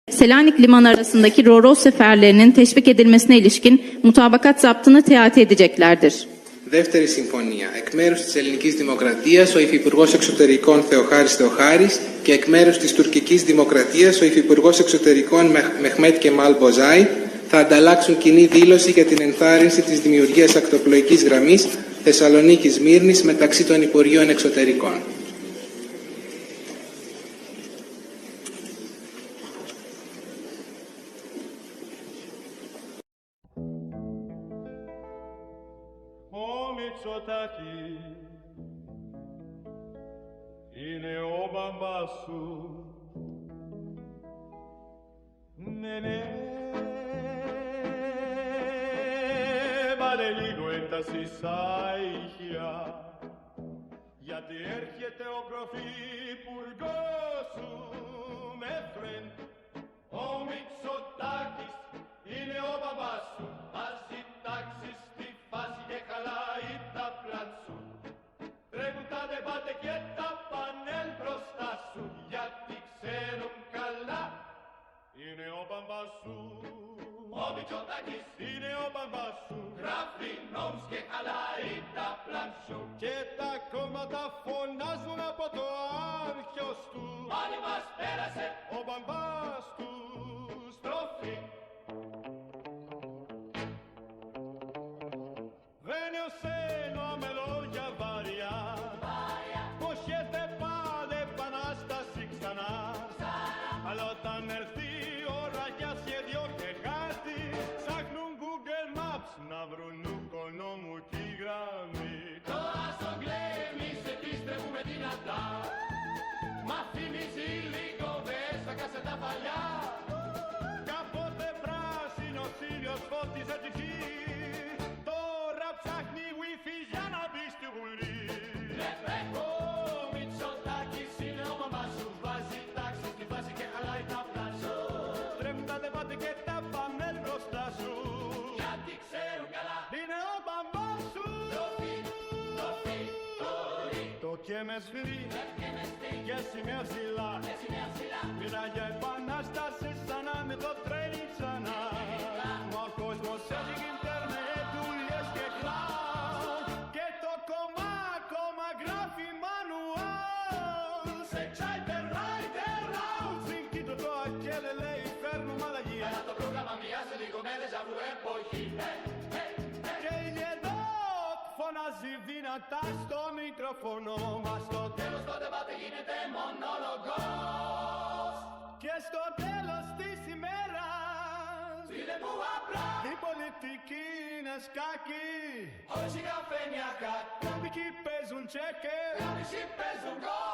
Selanik Limanı arasındaki ro-ro seferlerinin teşvik edilmesine ilişkin mutabakat zaptını teati edeceklerdir. Δεύτερη συμφωνία. Εκ μέρους της Ελληνικής Δημοκρατίας, ο Υφυπουργός Εξωτερικών Θεοχάρης Θεοχάρης και εκ μέρους της Τουρκικής Δημοκρατίας, ο Υφυπουργός Εξωτερικών Μεχμέτ Κεμάλ Μποζάι θα ανταλλάξουν κοινή δήλωση για την ενθάρρυνση της δημιουργίας ακτοπλοϊκής γραμμής Θεσσαλονίκης-Μύρνης μεταξύ των Υπουργείων Εξωτερικών. Είναι ο μπαμπάς σου. Ναι, βάλε λίγο ένταση σαν ηχεία, γιατί έρχεται ο πρωθυπουργός σου με φρέντ. Ο Μητσοτάκης είναι ο μπαμπάς σου, βάζει τάξη στη φάση και χαλάει τα πλάτ σου. Τρέχουν τα ντεμπάτε και τα πανέλ μπροστά σου, γιατί ξέρουν καλά. Είναι ο μπαμπάς σου. Ο Μητσοτάκης είναι ο μπαμπάς σου. Γράφει νόμους και χαλάει τα πλάτ σου. Και τα κόμματα φωνάζουν από το άρχιος του. Πάλι μας πέρασε ο μπαμπάς του. Στροφή. Δεν νιωσαίνω με λόγια βαριά, πως έρθε πάλι επανάσταση ξανά. Αλλά όταν έρθει η ώρα για σχέδιο και χάρτη, ψάχνουν Google Maps να βρουν οικονόμου τη γραμμή. Τώρα στο γκλέμις επιστρέφουμε δυνατά, μα θυμίζει λίγο μέσα κασετά παλιά. Κάποτε πράσινος ήλιος φώτιζε τη γη, τώρα ψάχνει Wi-Fi για να μπει στη Βουλή. Ο Μητσοτάκης είναι ο μπαμπάς σου, βάζει τάξη στη βάση και χαλάει τα πλάτ σου. Τρέμουν τα ντεμπάτε και τα πανέλ μπροστά σου, γιατί ξέρουν καλά. Είναι ο μπαμπάς σου. Το και με σφυρί και σημαία ψηλά, μιλά για επανάσταση σαν να με το τρένι ξανά. Μα ο κόσμος έχει ίντερνετ, δουλειές και cloud, και το κομμά γράφει manual. Σε τσάιπερ ράιτερ out, συγκίτω το ακέλε λέει φέρνουμε αλλαγή. Αλλά το πρόγραμμα μοιάζει λίγο με δεζαβού εποχή. Και η Λιεντόκ φωνάζει δυνατά στο μικρόφωνο, μα στο τέλος το ντεμπάτε γίνεται μονόλογος. Και στο τέλος της ημέρας είναι που απλά η πολιτική είναι σκάκι. Όλοι σιγά φαίνια κάτω, κάποιοι παίζουν τσέκερ, κάποιοι παίζουν γκολ.